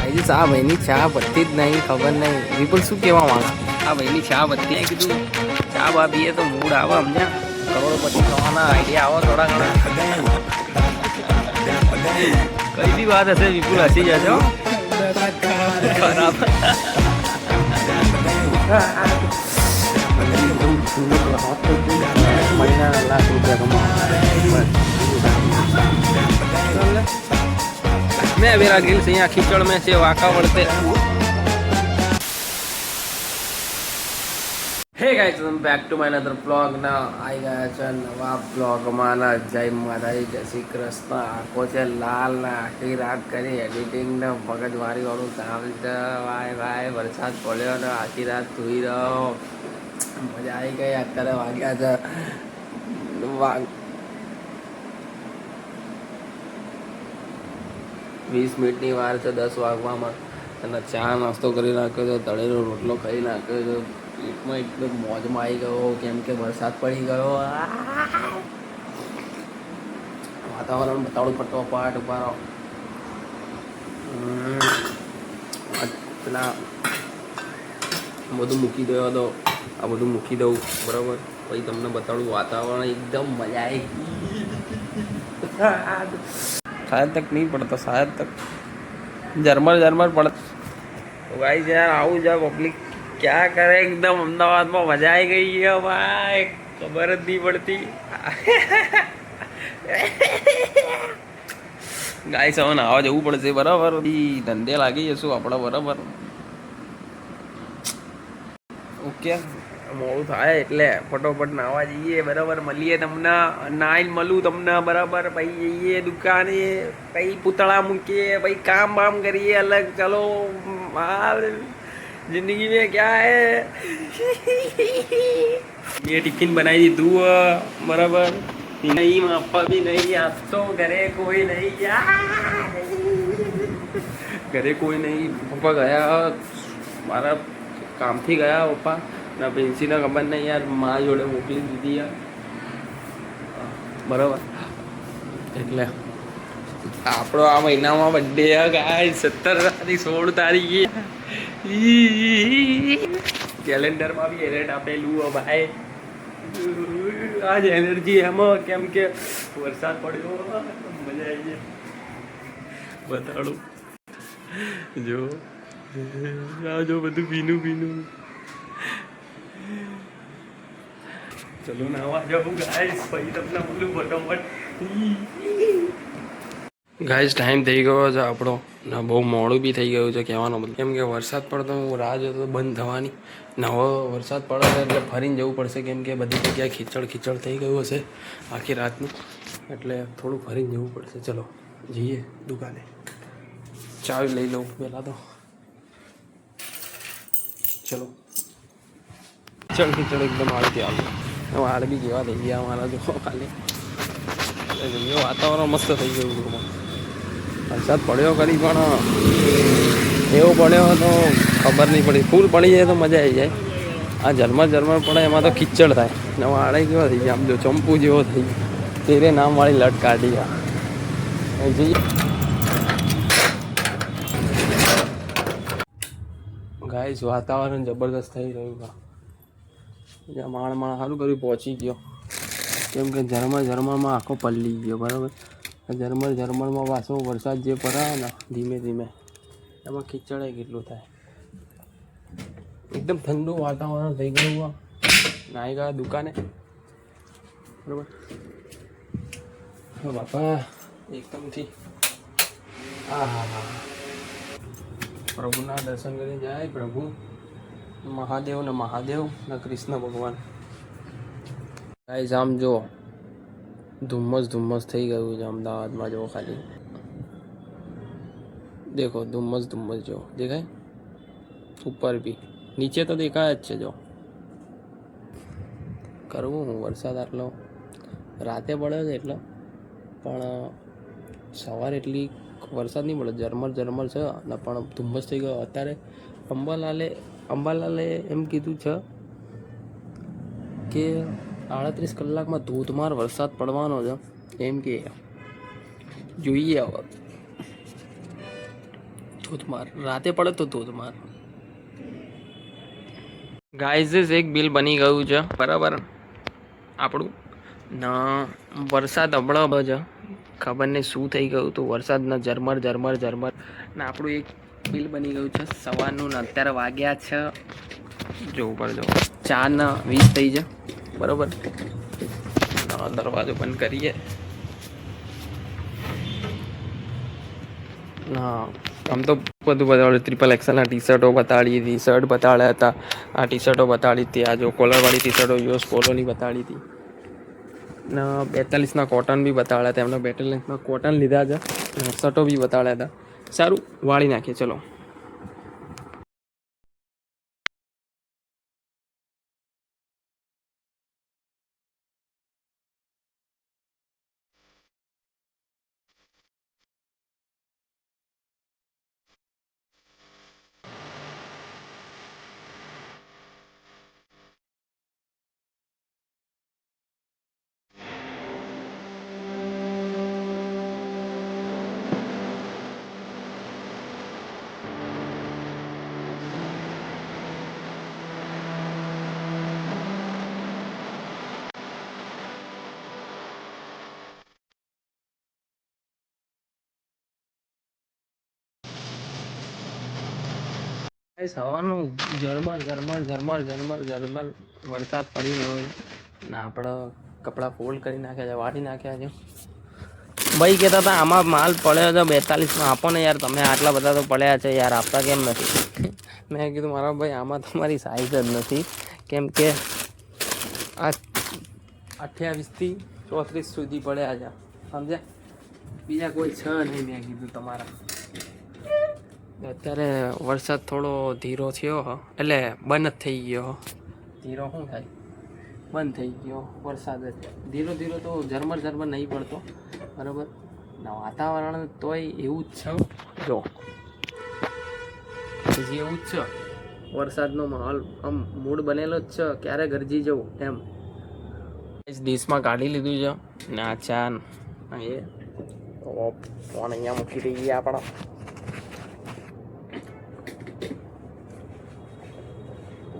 Guys આ ભાઈની ચા પત્તી જ નહીં, ખબર નહીં વિપુલ શું કહેવા માંગે. આ ભાઈની ચા પત્તી કીધું ચા બા પીએ તો મૂડ આવે, સમજ્યા? કરોડપતિ થવાના આઈડિયા આવો થોડા ઘણા. કઈ બી વાત હશે વિપુલ હસી જશો. ખરાબ મહિના લાખ રૂપિયા કમાવા. मैं मेरा गिल से यहाँ खींचड़ में से वाका वड़ते. Hey guys welcome back to my another blog ना आई गया છે નવા બ્લોગમાં ના. જય માતાજી, જય શ્રી કૃષ્ણ. આંખો છે લાલ ના, આખી રાત કરી એડિટિંગ ને મગજમારી વાળું કામ છે. ભાઈ ભાઈ વરસાદ પડ્યો ને આખી રાત સુઈ રહ્યો, મજા આવી ગઈ. અત્યારે વાગ્યા છે 20 મિનિટની વાર છે 10 વાગવામાં. અને ચા નાસ્તો કરી નાખ્યો છે, તળેલો રોટલો ખાઈ નાખ્યો છે. પેટમાં એકદમ મોજમાં આવી ગયો કેમ કે વરસાદ પડી ગયો. વાતાવરણ બતાડું ફટોફટ ઉભા. પેલા બધું મૂકી દો તો આ બધું મૂકી દઉં બરાબર. પછી તમને બતાડું વાતાવરણ એકદમ મજા આવી. शायद तक नहीं पड़ता, शायद तक झरमर पड़ता. तो गाइस यार आऊँ जा पब्लिक क्या करे, एकदम अहमदाबाद में मजा आई गई है भाई, खबर જ नहीं पड़ती. ગાઈસ હવે નાવા જવું પડશે બરાબર. ધંધે લાગી જશું આપણે બરાબર. ઓકે મોડું થાય એટલે ફટોફટ નાવા જઈએ બરાબર. મળીએ તમને, નાઈન મળું તમને બરાબર. પછી જઈએ દુકાને, પછી પૂતળા મૂકીએ, પછી કામ બામ કરીએ અલગ. ચલો જિંદગી में क्या है. ये टिफिन बनाई દીધું બરાબર. નહીં આપવા બી નહીં, આજ તો ઘરે કોઈ નહીં યાર, ઘરે કોઈ નહીં. પપ્પા ગયા, મારા કામથી ગયા પપ્પા ના. પ્રિન્સીને ખબર નહીં યાર, મા જોડે મોકલી દીધી યાર બરાબર. એટલે આપણો આ મહિનામાં બર્થડે ગાય 17 તારીખે કેલેન્ડરમાં બી એલર્ટ આપેલું ભાઈ. આજ એનર્જી એમાં કેમ કે વરસાદ પડ્યો, મજા આવી જાય. બતાડું જો જો બધું ભીનું. ચલો નાવા જાઉં ગાઈસ, પછી તમને બોલું ફટોફટ. ગાઈસ ટાઈમ થઈ ગયો છે આપણો ને બહુ મોડું બી થઈ ગયું છે કહેવાનો મતલબ. કેમ કે વરસાદ પડતો હું રાહ જોતો બંધ થવાની ને. હવે વરસાદ પડે એટલે ફરીને જવું પડશે કેમ કે બધી જગ્યાએ ખીચડ થઈ ગયું હશે આખી રાતનું. એટલે થોડું ફરીને જવું પડશે. ચલો જઈએ દુકાને, ચાવી લઈ લઉં પહેલાં તો. ચલો ખીચડ એકદમ આવતી આવે. વાળ બી કેવા થઈ ગયા અમારા જો ખાલી. વાતાવરણ મસ્ત થઈ ગયું. વરસાદ પડ્યો કરી પણ એવો પડ્યો તો ખબર નહીં પડી. ફૂલ પડી જાય તો મજા આવી જાય. આ ઝરમર પડે એમાં તો ખીચડ થાય ને. વાળે કેવા થઈ ગયા આમ જો ચંપુ જેવો થઈ ગયો. તેરે નામવાળી લટ કાઢી ગયા. જઈએ ગાઈસ, વાતાવરણ જબરદસ્ત થઈ રહ્યું છે. જ્યાં માણ સારું કર્યું પહોંચી ગયો કેમ કે ઝરમરમાં આખો પલળી ગયો બરાબર. ઝરમરમાં પાછો વરસાદ જે પડે ને ધીમે એમાં ખીચડે કેટલું થાય. એકદમ ઠંડુ વાતાવરણ થઈ ગયું. નાહી ગયા દુકાને બરાબર. બાપા એકદમથી પ્રભુના દર્શન કરી જાય. પ્રભુ મહાદેવ ને કૃષ્ણ ભગવાન. ગાઈસ આમ જો ધુમ્મસ થઈ ગયું છે અમદાવાદમાં. જો ખાલી દેખો ધુમ્મસ જો દેખાય ઉપર બી, નીચે તો દેખાય જ છે. જો કરવું હું, વરસાદ આટલો રાતે પડ્યો છે એટલો, પણ સવારે એટલી વરસાદ નહીં પડે. ઝરમર છે ને પણ ધુમ્મસ થઈ ગયો. અત્યારે અંબાલાલે એમ કીધું છે કે 38 કલાકમાં ધોધમાર વરસાદ પડવાનો છે એમ કે. જોઈએ હવે ધોધમાર રાતે પડે તો ધોધમાર. ગાઈઝ એક બિલ બની ગયું છે બરાબર આપણું ના વરસાદ હમણાં જ ખબર નહીં શું થઈ ગયું હતું વરસાદના ઝરમર ઝરમર ઝરમર ને આપણું એક બિલ બની ગયું છે સવારનું ને અત્યારે વાગ્યા છે જો ઉપર જો 4:20 થઈ છે બરાબર. દરવાજો બંધ કરીએ. હા આમ તો બધું બતાવ્યું ત્રિપલ એક્સેલના ટી શર્ટો બતાડી હતી શર્ટ બતાડ્યા હતા આ ટી શર્ટો બતાડી હતી આ જો કોલરવાળી ટી શર્ટો યુએસ પોલોની બતાડી હતી ને 42ના કોટન બી બતાડ્યા હતા એમને 42ના કોટન લીધા છે શર્ટો બી બતાડ્યા હતા. સારું વાળી નાખીએ ચલો. સવારનું ઝરમર ઝરમર ઝરમર ઝરમર ઝરમર વરસાદ પડી રહ્યો ને આપણે કપડાં ફોલ્ડ કરી નાખ્યા છે વાળી નાખ્યા છે. ભાઈ કહેતા હતા આમાં માલ પડ્યો છે 42માં આપો ને યાર તમે આટલા બધા તો પડ્યા છે યાર આપતા કેમ નથી. મેં કીધું મારા ભાઈ આમાં તમારી સાઈઝ જ નથી કેમ કે આ 28થી 34 સુધી પડ્યા છે સમજ્યા બીજા કોઈ છે નહીં. મેં કીધું તમારા અત્યારે વરસાદ થોડો ધીરો થયો એટલે બંધ જ થઈ ગયો. ધીરો શું થાય બંધ થઈ ગયો વરસાદ જ ધીરો ધીરો તો ઝરમર ઝરમર નહીં પડતો બરાબર. વાતાવરણ તોય એવું જ છે જો હજી એવું જ છે વરસાદનો માહોલ આમ મૂડ બનેલો જ છે ક્યારે ગરજી જવું એમ. ડીશમાં કાઢી લીધું છે ને આ ચા એ ફોન અહીંયા મૂકી દઈએ આપણા.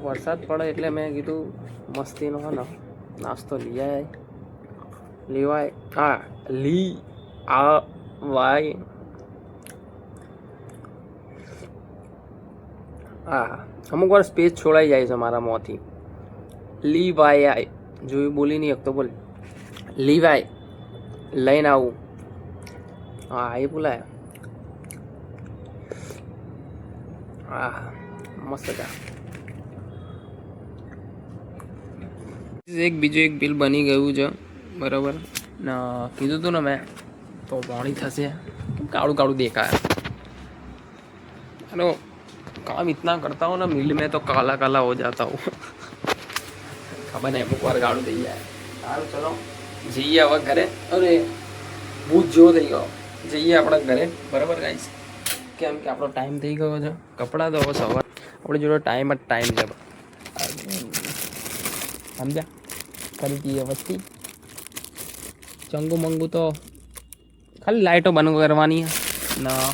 વરસાદ પડે એટલે મેં કીધું મસ્તીનો હે ને નાસ્તો લેવાય હા વાય હા અમુક વાર સ્પેસ છોડાઈ જાય છે મારા મોંથી. લીવાય જોયું બોલી નહીં એક તો બોલ લીવાય લઈને આવું હા એ બોલાય હા મસ્ત ચા. એક બીજું એક બિલ બની ગયું છે બરાબર ને કીધું હતું ને મેં તો પાણી થશે કેમ કાળું કાળું દેખાય. हेलो काम इतना करता हूँ ना मिल में तो काला काला हो जाता हूँ खबर नहीं अमुक વાર ગાળું થઈ જાય. સારું ચલો જઈએ હવે ઘરે. અરે ભૂત જેવો થઈ ગયો જઈએ આપણા ઘરે બરાબર ગાઈસ કેમ કે આપણો ટાઈમ થઈ ગયો છે. કપડાં તો હવે સવાર આપણે જોડે ટાઈમ જ ટાઈમ છે સમજ્યા. કરી દઈએ વસ્તી ચંગુ મંગુ તો ખાલી લાઇટો બંધ કરવાની ના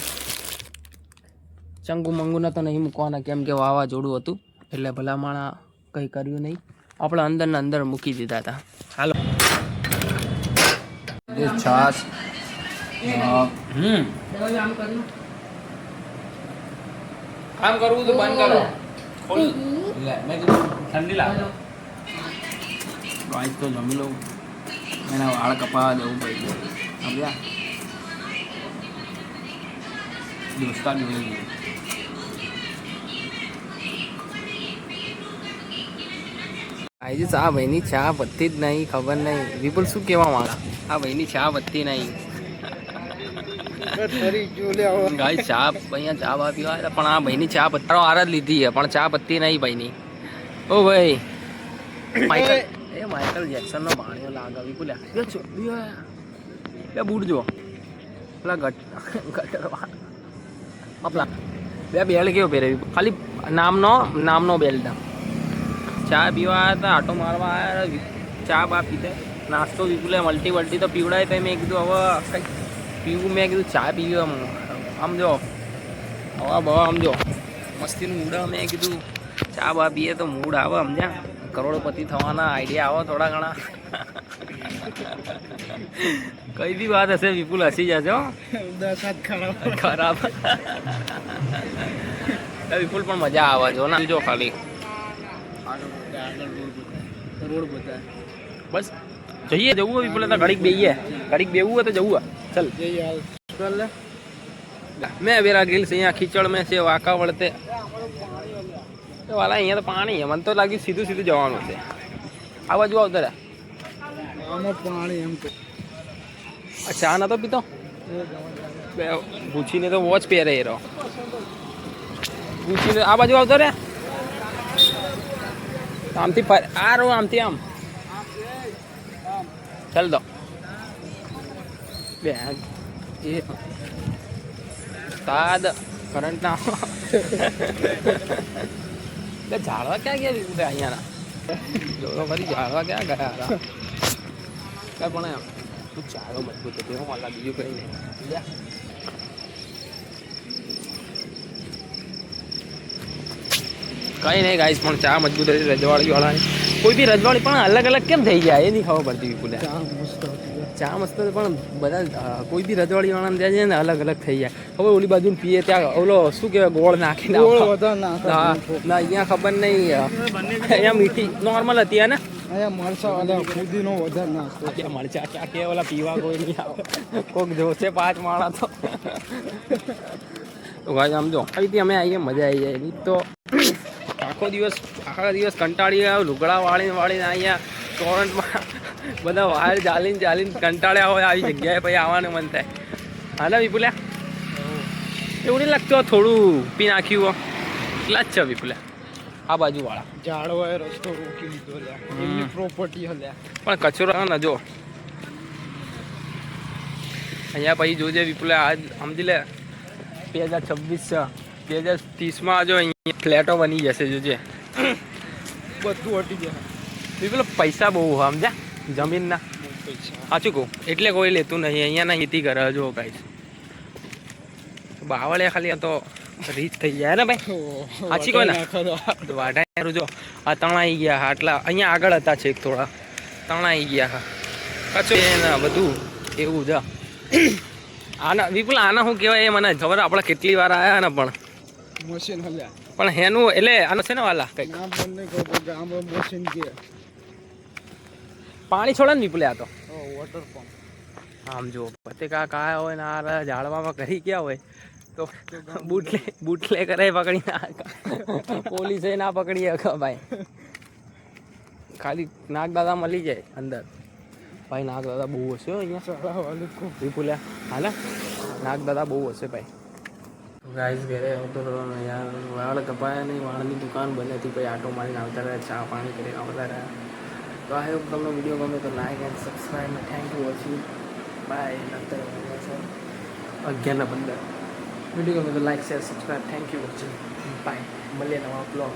ચંગુ મંગુને તો નહીં મૂકવાના કેમ કે વાવાઝોડું હતું એટલે ભલામણ કંઈ કર્યું નહીં આપણે અંદર ને અંદર મૂકી દીધા હતા. હાલો છાસ કામ કરવું તો બંધ કરો મેં કીધું ઠંડી લાગે વાઈસ તો જમી લઉં એના વાળ કપાવા જવું પડી સમજ્યા. દોસ્તા જોઈ આજે આ ભાઈની ચા વધતી જ નહીં ખબર નહીં વિપુલ શું કહેવા માંગા આ ભાઈની ચા વધતી નહીં ગાય ચા અહીંયા ચા બા પીવા પણ આ ભાઈની ચા પત્તારો આર જ લીધી છે પણ ચા પત્તી નહીં ભાઈની. ઓ ભાઈ માઇકલ જેક્સનનો ભાણિયો લાગે વિપુલ્યા બે બૂટ જો પેલા ગટર પેલા બે બેલ્ટ કેવો પહેરે ખાલી નામનો બેલ્ટ. ચા પીવા આવ્યા હતા આટો મારવા આવ્યા ચા બા પીતે નાસ્તો વિપુલે મલ્ટી તો પીવડાય તો મેં કીધું હવે કંઈક પીવું મેં કીધું ચા પીવી આમ જો હવા બવા આમ જો મસ્તીનું મૂડ મેં કીધું ચા બા પીએ તો મૂડ આવે સમજ્યા કરોડપતિ થવાના આઈડિયા આવો થોડા ઘણા કઈ બી વાત હશે વિપુલ હસી જશે ખરાબ વિપુલ પણ મજા આવે જો ને જો ખાલી બસ જઈએ જવું હોય વિપુલ તો ઘડીક બેહીએ ઘડીક બેવું હોય તો જવું ચલ मैं मेरा गिल से यहाँ कीचड़ में से वाका वड़ते वाला यहाँ तो पानी है मन तो लगी सीधू सीधू जवान से आ बाजू उधर है પાણી એમ તો अच्छा ना तो पीतो गुची ने तो वॉच પહેરે એ રહો ગુચી ને આ બાજુ આવતો રે આમથી આ રહો આમથી આમ ચાલ દો બે એ સાદ કરંટ ના ઝાડવા ક્યાં ગયા વિપુલ અહીંયાના જોડો ફરી ઝાડવા ક્યાં ગયા હતા કઈ પણ તું ચાલો મજબૂત હતી હું અલા બીજું કઈ નહીં કઈ નહીં ગાઈસ પણ ચા મજબૂત હતી રજવાડી વાળાની કોઈ બી રજવાડી પણ અલગ અલગ કેમ થઈ જાય એ નહીં ખબર પડતી વિપુલ ચા મસ્ત પણ બધા કોઈ બી રજવાડી વાળાને ત્યાં છે ને અલગ અલગ થઈ જાય હવે ઓલી બાજુ પીએ ત્યાં ઓલો શું કહેવાય ગોળ નાખીને ના અહીંયા ખબર નહીં અહીંયા મીઠી નોર્મલ હતી ને અહીંયા મરચા વાળા ફુદીનો વધારે નાખતો ક્યાં મરચા ક્યાં કે ઓલા પીવા કોઈ નહીં આવે કોક જોશે 5 માણા તો ભાઈ આમ જો અહીંથી અમે આવીએ મજા આવી જાય નહીં તો આખા દિવસ કંટાળી આવ્યો લુગડા વાળીને અહીંયા ટોરન્ટમાં બધા વાયર ચાલીને કંટાળ્યા હોય આવી જગ્યાએ પછી આવવાનું મન થાય હાલે વિપુલ્યા એવું નહીં લાગતું થોડું પી નાખ્યું એટલા જ છે વિપુલ્યા આ બાજુ વાળા ઝાડવાએ રસ્તો રોકી લીધો એમની પ્રોપર્ટી હલ્યા પણ કચરો ને જો અહીંયા પછી જોજે વિપુલ્યા આજ સમજી લે 2026 છે 2030માં જો અહીંયા ફ્લેટો બની જશે જોજે બધું હટી જાય વિપુલ પૈસા બહુ સમજ્યા જમીનના સાચું કહું એટલે કોઈ લેતું નહીં અહીંયાના ખેતી કરે જો કાંઈ બાવળે ખાલી આ તો રીચ થઈ જાય ને ભાઈ સાચી કોઈ ને વાઢા જો આ તણાઈ ગયા આટલા અહીંયા આગળ હતા છે થોડા તણાઈ ગયા કચો ને બધું એવું છે આના વિપુલ આના શું કહેવાય એ મને ખબર આપણે કેટલી વાર આવ્યા ને પણ મશીન હલ્યા પણ એનું એટલે આનું છે ને વાલા કંઈક મશીન કે પાણી છોડે ને વિપુલે આ તો વોટર પંપ આમ જો પતેકા કાયા હોય ને આ ઝાડવામાં કરી ગયા હોય તો બૂટલે કરે પકડી ના પોલીસે ના પકડી શકે ભાઈ ખાલી નાગ દાદા મળી જાય અંદર ભાઈ નાગ દાદા બહુ હશે અહીંયા વિપુલ્યા હાલે નાગ દાદા બહુ હશે ભાઈ ગાઈસ ઘરે આવતો યાર વાળ કપાયા નહીં વાળની દુકાન બની હતી પછી આટો મારીને આવતા રહ્યા ચા પાણી કરીને આવતા રહ્યા તો આ હોપ તમને વિડીયો ગમે તો લાઈક એન્ડ સબસ્ક્રાઈબ ને થેન્ક યુ વોચિંગ બાય નંતર 11:15 વિડીયો ગમે તો like share subscribe thank you watching bye મળીએ નવા બ્લોગ